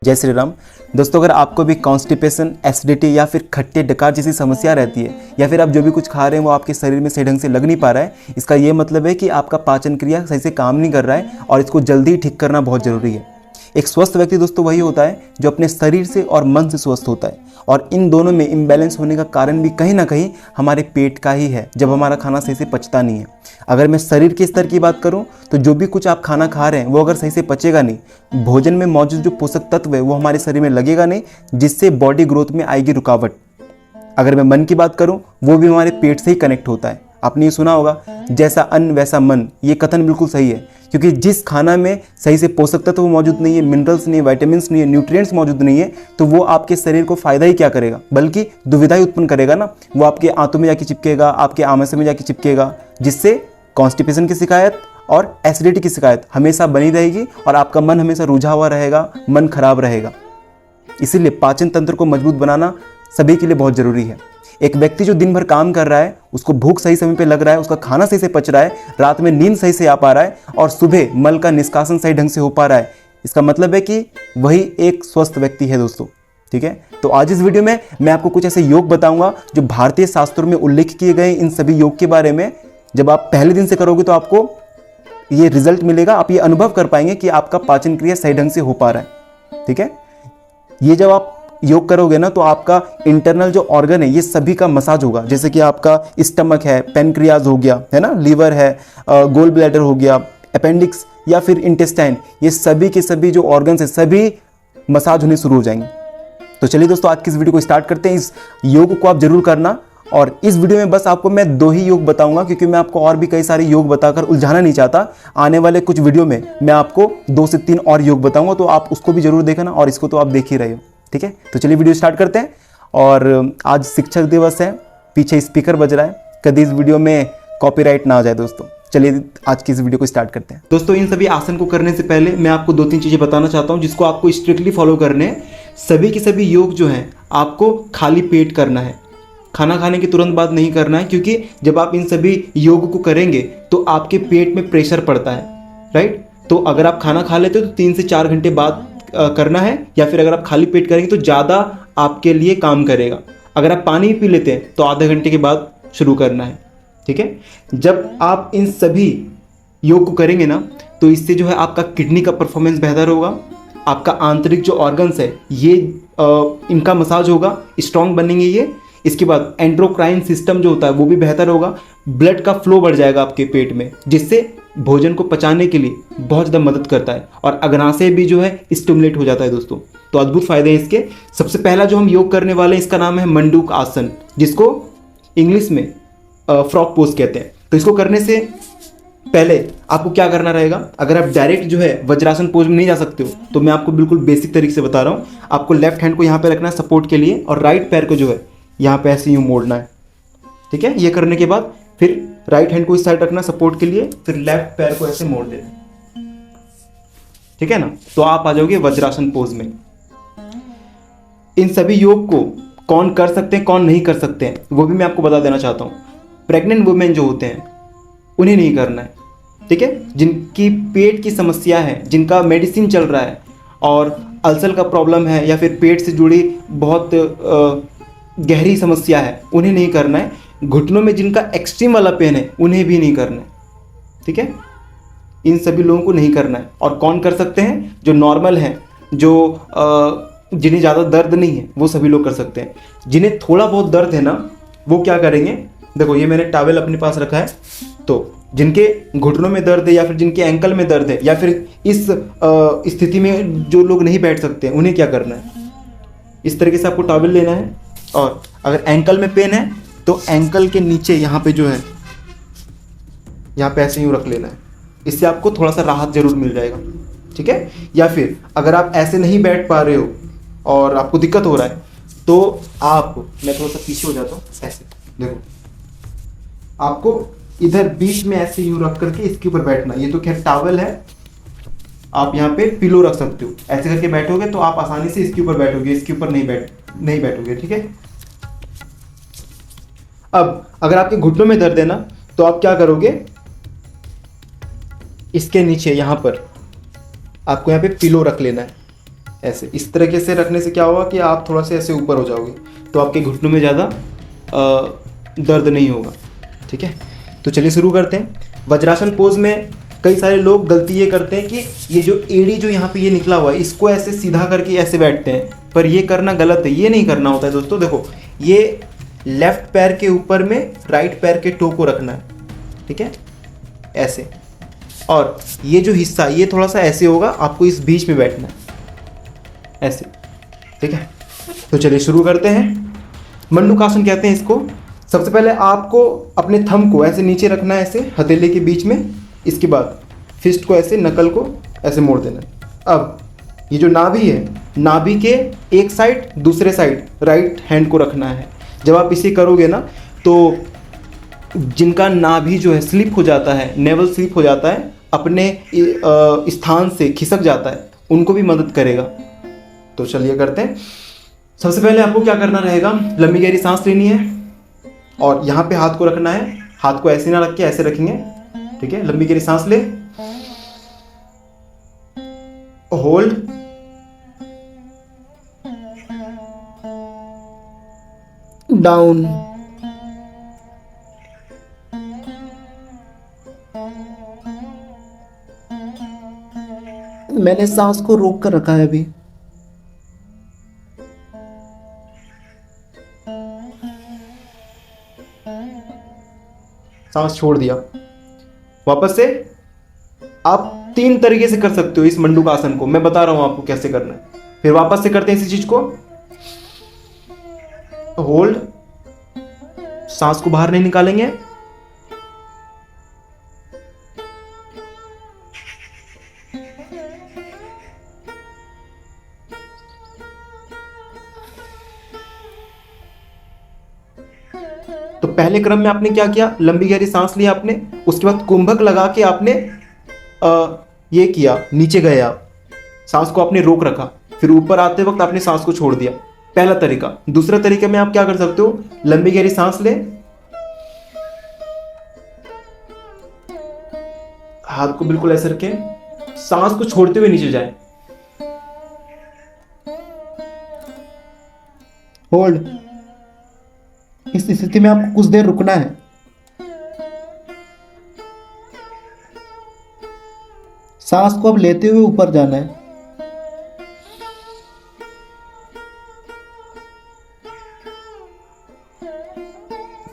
जय श्री राम। दोस्तों, अगर आपको भी कॉन्स्टिपेशन, एसिडिटी या फिर खट्टे डकार जैसी समस्या रहती है या फिर आप जो भी कुछ खा रहे हैं वो आपके शरीर में सही ढंग से लग नहीं पा रहा है, इसका ये मतलब है कि आपका पाचन क्रिया सही से काम नहीं कर रहा है और इसको जल्दी ठीक करना बहुत ज़रूरी है। एक स्वस्थ व्यक्ति दोस्तों वही होता है जो अपने शरीर से और मन से स्वस्थ होता है, और इन दोनों में इम्बैलेंस होने का कारण भी कहीं ना कहीं हमारे पेट का ही है, जब हमारा खाना सही से पचता नहीं है। अगर मैं शरीर के स्तर की बात करूं तो जो भी कुछ आप खाना खा रहे हैं वो अगर सही से पचेगा नहीं, भोजन में मौजूद जो पोषक तत्व है वो हमारे शरीर में लगेगा नहीं, जिससे बॉडी ग्रोथ में आएगी रुकावट। अगर मैं मन की बात करूं वो भी हमारे पेट से ही कनेक्ट होता है। आपने ये सुना होगा, जैसा अन्न वैसा मन। ये कथन बिल्कुल सही है, क्योंकि जिस खाना में सही से पोषक तत्व मौजूद नहीं है, मिनरल्स नहीं है, विटामिन्स नहीं है, न्यूट्रिएंट्स मौजूद नहीं है, तो वो आपके शरीर को फायदा ही क्या करेगा, बल्कि दुविधा ही उत्पन्न करेगा ना। वो आपके आंतों में जाके चिपकेगा, आपके आमाशय में जाके चिपकेगा, जिससे कॉन्स्टिपेशन की शिकायत और एसिडिटी की शिकायत हमेशा बनी रहेगी और आपका मन हमेशा रूझा हुआ रहेगा, मन खराब रहेगा। इसीलिए पाचन तंत्र को मजबूत बनाना सभी के लिए बहुत ज़रूरी है। एक व्यक्ति जो दिन भर काम कर रहा है, उसको भूख सही समय पे लग रहा है, उसका खाना सही से पच रहा है, रात में नींद सही से आ पा रहा है और सुबह मल का निष्कासन सही ढंग से हो पा रहा है, इसका मतलब है कि वही एक स्वस्थ व्यक्ति है दोस्तों। ठीक है, तो आज इस वीडियो में मैं आपको कुछ ऐसे योग बताऊंगा जो भारतीय शास्त्रों में उल्लेख किए गए इन सभी योग के बारे में। जब आप पहले दिन से करोगे तो आपको ये रिजल्ट मिलेगा, आप ये अनुभव कर पाएंगे कि आपका पाचन क्रिया सही ढंग से हो पा रहा है। ठीक है, ये जब आप योग करोगे ना तो आपका इंटरनल जो ऑर्गन है ये सभी का मसाज होगा। जैसे कि आपका स्टमक है, पेनक्रियाज हो गया है ना, लीवर है, गोल ब्लैडर हो गया, अपेंडिक्स या फिर इंटेस्टाइन, ये सभी के सभी जो ऑर्गन्स है सभी मसाज होने शुरू हो जाएंगे। तो चलिए दोस्तों, आज की इस वीडियो को स्टार्ट करते हैं। इस योग को आप जरूर करना, और इस वीडियो में बस आपको मैं 2 ही योग बताऊंगा, क्योंकि मैं आपको और भी कई सारे योग बताकर उलझाना नहीं चाहता। आने वाले कुछ वीडियो में मैं आपको 2 से 3 और योग बताऊंगा, तो आप उसको भी जरूर देखना, और इसको तो आप देख ही रहे हो। ठीक है, तो चलिए वीडियो स्टार्ट करते हैं। और आज शिक्षक दिवस है, पीछे स्पीकर बज रहा है, कभी इस वीडियो में कॉपीराइट ना आ जाए दोस्तों। चलिए आज की इस वीडियो को स्टार्ट करते हैं। दोस्तों, इन सभी आसन को करने से पहले मैं आपको 2-3 चीज़ें बताना चाहता हूँ जिसको आपको स्ट्रिक्टली फॉलो करने हैं। सभी के सभी योग जो हैं आपको खाली पेट करना है, खाना खाने के तुरंत बाद नहीं करना है, क्योंकि जब आप इन सभी योग को करेंगे तो आपके पेट में प्रेशर पड़ता है, राइट। तो अगर आप खाना खा लेते हो तो 3 से 4 घंटे बाद करना है, या फिर अगर आप खाली पेट करेंगे तो ज़्यादा आपके लिए काम करेगा। अगर आप पानी पी लेते हैं तो आधे घंटे के बाद शुरू करना है। ठीक है, जब आप इन सभी योग को करेंगे ना तो इससे जो है आपका किडनी का परफॉर्मेंस बेहतर होगा, आपका आंतरिक जो ऑर्गन्स है ये इनका मसाज होगा, स्ट्रॉन्ग बनेंगे ये। इसके बाद एंडोक्राइन सिस्टम जो होता है वो भी बेहतर होगा, ब्लड का फ्लो बढ़ जाएगा आपके पेट में, जिससे भोजन को पचाने के लिए बहुत ज़्यादा मदद करता है, और अग्नाशय भी जो है स्टिमुलेट हो जाता है दोस्तों। तो अद्भुत फायदे हैं इसके। सबसे पहला जो हम योग करने वाले हैं इसका नाम है मंडूक आसन, जिसको इंग्लिश में फ्रॉग पोज कहते हैं। तो इसको करने से पहले आपको क्या करना रहेगा, अगर आप डायरेक्ट जो है वज्रासन पोज में नहीं जा सकते हो तो मैं आपको बिल्कुल बेसिक तरीके से बता रहा हूँ। आपको लेफ्ट हैंड को यहाँ पे रखना है सपोर्ट के लिए, और राइट पैर को जो है यहाँ पे ऐसे यूँ मोड़ना है। ठीक है, ये करने के बाद फिर राइट हैंड को इस साइड रखना सपोर्ट के लिए, फिर लेफ्ट पैर को ऐसे मोड़ देना। ठीक है ना, तो आप आ जाओगे वज्रासन पोज में। इन सभी योग को कौन कर सकते हैं कौन नहीं कर सकते हैं वो भी मैं आपको बता देना चाहता हूँ। प्रेग्नेंट वुमेन जो होते हैं उन्हें नहीं करना है। ठीक है, जिनकी पेट की समस्या है, जिनका मेडिसिन चल रहा है और अल्सर का प्रॉब्लम है, या फिर पेट से जुड़ी बहुत गहरी समस्या है, उन्हें नहीं करना है। घुटनों में जिनका एक्सट्रीम वाला पेन है उन्हें भी नहीं करना है। ठीक है, इन सभी लोगों को नहीं करना है। और कौन कर सकते हैं, जो नॉर्मल हैं, जो जिन्हें ज़्यादा दर्द नहीं है वो सभी लोग कर सकते हैं। जिन्हें थोड़ा बहुत दर्द है ना वो क्या करेंगे, देखो ये मैंने टॉवेल अपने पास रखा है, तो जिनके घुटनों में दर्द है या फिर जिनके एंकल में दर्द है, या फिर इस स्थिति में जो लोग नहीं बैठ सकते उन्हें क्या करना है, इस तरीके से आपको टॉवेल लेना है, और अगर एंकल में पेन है तो एंकल के नीचे यहाँ पे जो है यहाँ पे ऐसे यूँ रख लेना है। इससे आपको थोड़ा सा राहत जरूर मिल जाएगा। ठीक है, या फिर अगर आप ऐसे नहीं बैठ पा रहे हो और आपको दिक्कत हो रहा है तो आप, मैं थोड़ा सा पीछे हो जाता हूँ, ऐसे देखो आपको इधर बीच में ऐसे यूँ रख करके इसके ऊपर बैठना। ये तो खैर टॉवेल है, आप यहाँ पे पिलो रख सकते हो, ऐसे करके बैठोगे तो आप आसानी से इसके ऊपर बैठोगे, इसके ऊपर नहीं बैठोगे। ठीक है, अब अगर आपके घुटनों में दर्द है ना तो आप क्या करोगे, इसके नीचे यहाँ पर आपको यहाँ पे पिलो रख लेना है। ऐसे इस तरीके से रखने से क्या होगा कि आप थोड़ा सा ऐसे ऊपर हो जाओगे, तो आपके घुटनों में ज़्यादा दर्द नहीं होगा। ठीक है, तो चलिए शुरू करते हैं। वज्रासन पोज में कई सारे लोग गलती ये करते हैं कि ये जो एड़ी जो यहाँ पे ये निकला हुआ है इसको ऐसे सीधा करके ऐसे बैठते हैं, पर ये करना गलत है, ये नहीं करना होता है दोस्तों। देखो, ये लेफ्ट पैर के ऊपर में राइट पैर के टो को रखना है, ठीक है, ऐसे, और ये जो हिस्सा ये थोड़ा सा ऐसे होगा, आपको इस बीच में बैठना है ऐसे। ठीक है, तो चलिए शुरू करते हैं। मंडूकासन कहते हैं इसको। सबसे पहले आपको अपने थंब को ऐसे नीचे रखना है, ऐसे हथेली के बीच में। इसके बाद फिस्ट को ऐसे, नकल को ऐसे मोड़ देना है। अब ये जो नाभि है, नाभि के एक साइड दूसरे साइड राइट हैंड को रखना है। जब आप इसे करोगे ना, तो जिनका नाभि जो है स्लिप हो जाता है, नेवल स्लिप हो जाता है, अपने स्थान से खिसक जाता है, उनको भी मदद करेगा। तो चलिए करते हैं। सबसे पहले आपको क्या करना रहेगा, लंबी गहरी सांस लेनी है और यहाँ पे हाथ को रखना है। हाथ को ऐसे ना रख के ऐसे रखेंगे, ठीक है। लंबी गहरी सांस ले, होल्ड, डाउन, मैंने सांस को रोक कर रखा है अभी। सांस छोड़ दिया। वापस से आप 3 तरीके से कर सकते हो इस मंडूकासन को, मैं बता रहा हूं आपको कैसे करना है। फिर वापस से करते हैं इसी चीज को। होल्ड, सांस को बाहर नहीं निकालेंगे, तो पहले क्रम में आपने क्या किया, लंबी गहरी सांस ली आपने, उसके बाद कुंभक लगा के आपने ये किया, नीचे गए आप, सांस को आपने रोक रखा, फिर ऊपर आते वक्त आपने सांस को छोड़ दिया। पहला तरीका। दूसरे तरीके में आप क्या कर सकते हो, लंबी गहरी सांस ले, हाथ को बिल्कुल ऐसे रखें, सांस को छोड़ते हुए नीचे जाए, होल्ड। इस स्थिति में आपको कुछ देर रुकना है। सांस को अब लेते हुए ऊपर जाना है।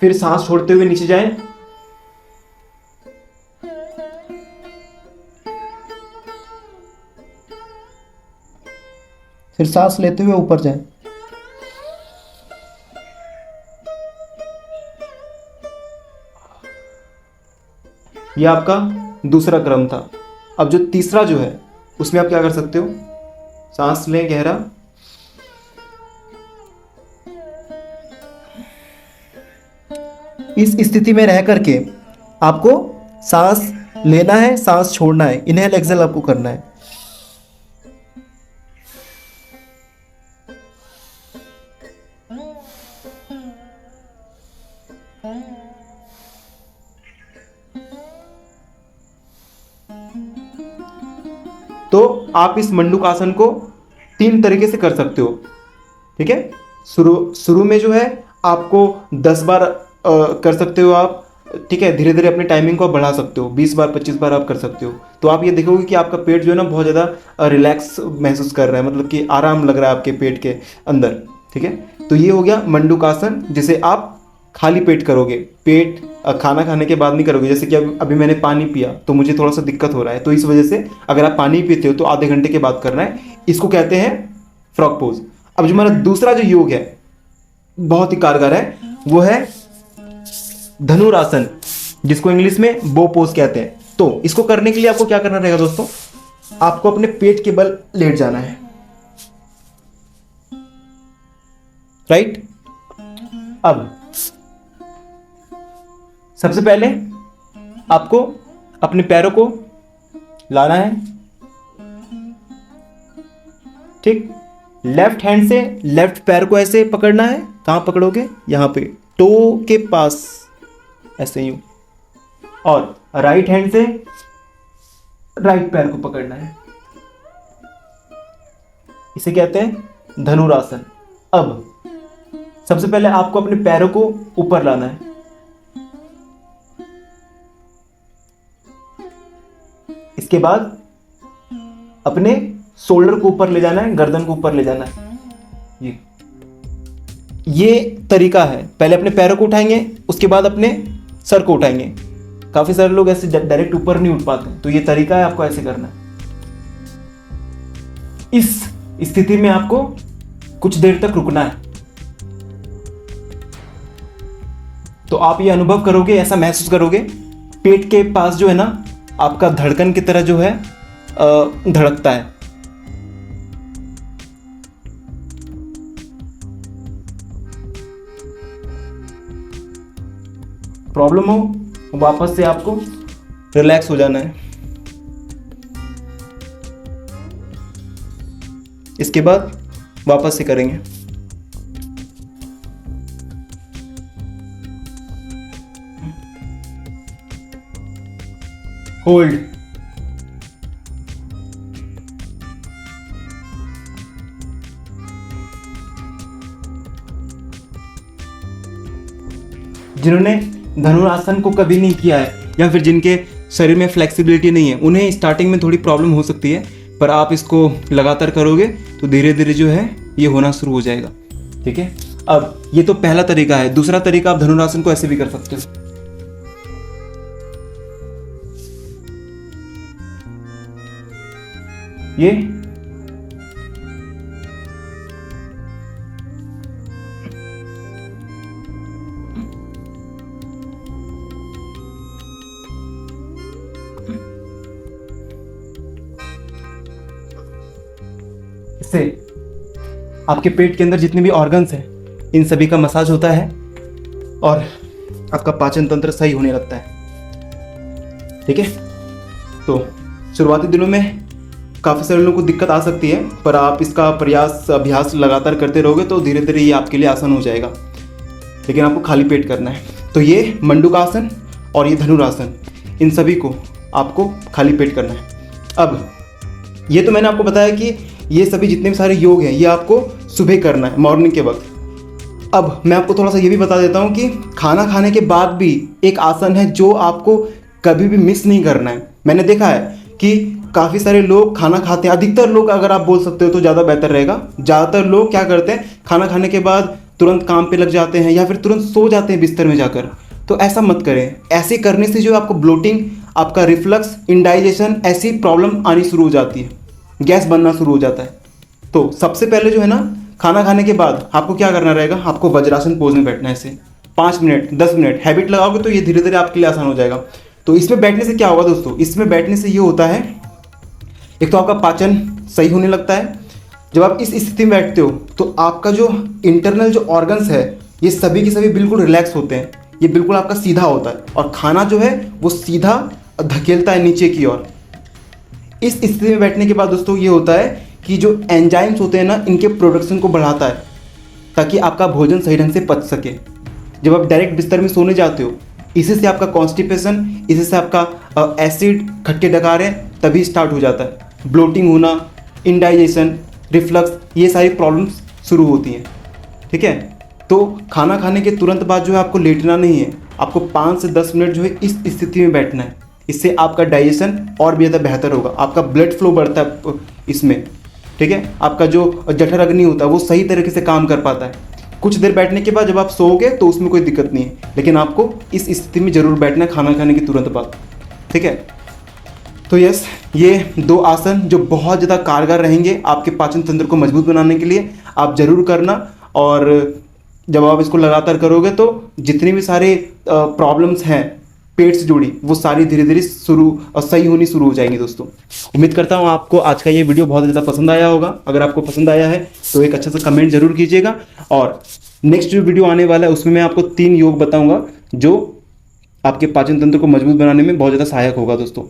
फिर सांस छोड़ते हुए नीचे जाएं, फिर सांस लेते हुए ऊपर जाएं। यह आपका दूसरा क्रम था। अब जो तीसरा जो है उसमें आप क्या कर सकते हो, सांस लें गहरा, इस स्थिति में रह करके आपको सांस लेना है, सांस छोड़ना है, इनहेल एक्सेल आपको करना है। तो आप इस मंडूकासन को 3 तरीके से कर सकते हो, ठीक है। शुरू में जो है आपको 10 बार कर सकते हो आप, ठीक है। धीरे धीरे अपने टाइमिंग को बढ़ा सकते हो, 20 बार 25 बार आप कर सकते हो। तो आप ये देखोगे कि आपका पेट जो है ना बहुत ज़्यादा रिलैक्स महसूस कर रहा है, मतलब कि आराम लग रहा है आपके पेट के अंदर, ठीक है। तो ये हो गया मंडूकासन, जिसे आप खाली पेट करोगे, पेट खाना खाने के बाद नहीं करोगे। जैसे कि अभी मैंने पानी पिया तो मुझे थोड़ा सा दिक्कत हो रहा है, तो इस वजह से अगर आप पानी पीते हो तो आधे घंटे के बाद करना है। इसको कहते हैं फ्रॉग पोज। अब जो हमारा दूसरा जो योग है बहुत ही कारगर है, वो है धनुरासन, जिसको इंग्लिश में बो पोज कहते हैं। तो इसको करने के लिए आपको क्या करना रहेगा दोस्तों, आपको अपने पेट के बल लेट जाना है, राइट। अब सबसे पहले आपको अपने पैरों को लाना है, ठीक। लेफ्ट हैंड से लेफ्ट पैर को ऐसे पकड़ना है। कहां पकड़ोगे, यहां पे टो के पास, ऐसे यूं। और राइट हैंड से राइट पैर को पकड़ना है। इसे कहते हैं धनुरासन। अब सबसे पहले आपको अपने पैरों को ऊपर लाना है। इसके बाद अपने शोल्डर को ऊपर ले जाना है, गर्दन को ऊपर ले जाना है। ये तरीका है। पहले अपने पैरों को उठाएंगे, उसके बाद अपने सर को उठाएंगे। काफी सारे लोग ऐसे डायरेक्ट ऊपर नहीं उठ पाते, तो ये तरीका है, आपको ऐसे करना है। इस स्थिति में आपको कुछ देर तक रुकना है। तो आप ये अनुभव करोगे, ऐसा महसूस करोगे, पेट के पास जो है ना आपका धड़कन की तरह जो है धड़कता है। प्रॉब्लम हो वापस से आपको रिलैक्स हो जाना है। इसके बाद वापस से करेंगे। होल्ड, जिन्होंने धनुरासन को कभी नहीं किया है या फिर जिनके शरीर में फ्लेक्सिबिलिटी नहीं है, उन्हें स्टार्टिंग में थोड़ी प्रॉब्लम हो सकती है, पर आप इसको लगातार करोगे तो धीरे धीरे जो है ये होना शुरू हो जाएगा। ठीक है, अब ये तो पहला तरीका है। दूसरा तरीका, आप धनुरासन को ऐसे भी कर सकते हो। ये इससे आपके पेट के अंदर जितने भी ऑर्गन्स हैं इन सभी का मसाज होता है और आपका पाचन तंत्र सही होने लगता है। ठीक है, तो शुरुआती दिनों में काफ़ी सारे लोगों को दिक्कत आ सकती है, पर आप इसका प्रयास अभ्यास लगातार करते रहोगे तो धीरे धीरे ये आपके लिए आसान हो जाएगा। लेकिन आपको खाली पेट करना है। तो ये मंडूकासन और ये धनुरासन, इन सभी को आपको खाली पेट करना है। अब ये तो मैंने आपको बताया कि ये सभी जितने भी सारे योग हैं ये आपको सुबह करना है, मॉर्निंग के वक्त। अब मैं आपको थोड़ा सा ये भी बता देता हूँ कि खाना खाने के बाद भी एक आसन है जो आपको कभी भी मिस नहीं करना है। मैंने देखा है कि काफ़ी सारे लोग खाना खाते हैं, अधिकतर लोग अगर आप बोल सकते हो तो ज़्यादा बेहतर रहेगा। ज़्यादातर लोग क्या करते हैं, खाना खाने के बाद तुरंत काम पे लग जाते हैं या फिर तुरंत सो जाते हैं बिस्तर में जाकर। तो ऐसा मत करें। ऐसे करने से जो आपको ब्लोटिंग, आपका रिफ्लक्स, इंडाइजेशन, ऐसी प्रॉब्लम आनी शुरू हो जाती है, गैस बनना शुरू हो जाता है। तो सबसे पहले जो है ना, खाना खाने के बाद आपको क्या करना रहेगा, आपको वज्रासन पोज में बैठना है। ऐसे 5 मिनट 10 मिनट हैबिट लगाओगे तो ये धीरे धीरे आपके लिए आसान हो जाएगा। तो इसमें बैठने से क्या होगा दोस्तों, इसमें बैठने से ये होता है, एक तो आपका पाचन सही होने लगता है। जब आप इस स्थिति में बैठते हो तो आपका जो इंटरनल जो ऑर्गन्स है ये सभी के सभी बिल्कुल रिलैक्स होते हैं। ये बिल्कुल आपका सीधा होता है और खाना जो है वो सीधा धकेलता है नीचे की ओर। इस स्थिति में बैठने के बाद दोस्तों ये होता है कि जो एंजाइम्स होते हैं ना, इनके प्रोडक्शन को बढ़ाता है ताकि आपका भोजन सही ढंग से पच सके। जब आप डायरेक्ट बिस्तर में सोने जाते हो, इसी से आपका कॉन्स्टिपेशन, इसी से आपका एसिड, खट्टे डकारे तभी स्टार्ट हो जाता है। ब्लोटिंग होना, इंडाइजेशन, रिफ्लक्स, ये सारी प्रॉब्लम्स शुरू होती हैं। ठीक है, तो खाना खाने के तुरंत बाद जो है आपको लेटना नहीं है, आपको 5 से 10 मिनट जो है इस स्थिति में बैठना है। इससे आपका डाइजेशन और भी ज़्यादा बेहतर होगा, आपका ब्लड फ्लो बढ़ता है इसमें। ठीक है, आपका जो जठर अग्नि होता है वो सही तरीके से काम कर पाता है। कुछ देर बैठने के बाद जब आप सोओगे तो उसमें कोई दिक्कत नहीं है, लेकिन आपको इस स्थिति में ज़रूर बैठना है खाना खाने के तुरंत बाद। ठीक है, तो यस, ये 2 आसन जो बहुत ज़्यादा कारगर रहेंगे आपके पाचन तंत्र को मजबूत बनाने के लिए, आप ज़रूर करना। और जब आप इसको लगातार करोगे तो जितनी भी सारे प्रॉब्लम्स हैं पेट से जुड़ी, वो सारी धीरे धीरे सही होनी शुरू हो जाएंगी। दोस्तों, उम्मीद करता हूँ आपको आज का ये वीडियो बहुत ज़्यादा पसंद आया होगा। अगर आपको पसंद आया है तो एक अच्छा सा कमेंट जरूर कीजिएगा। और नेक्स्ट जो वीडियो आने वाला है उसमें मैं आपको 3 योग बताऊँगा जो आपके पाचन तंत्र को मजबूत बनाने में बहुत ज़्यादा सहायक होगा। दोस्तों,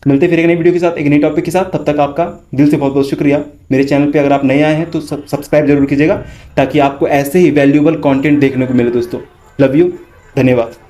मिलते फिर एक नई वीडियो के साथ, एक नई टॉपिक के साथ। तब तक आपका दिल से बहुत बहुत शुक्रिया। मेरे चैनल पे अगर आप नए आए हैं तो सब्सक्राइब जरूर कीजिएगा ताकि आपको ऐसे ही वैल्यूएबल कंटेंट देखने को मिले। दोस्तों, लव यू, धन्यवाद।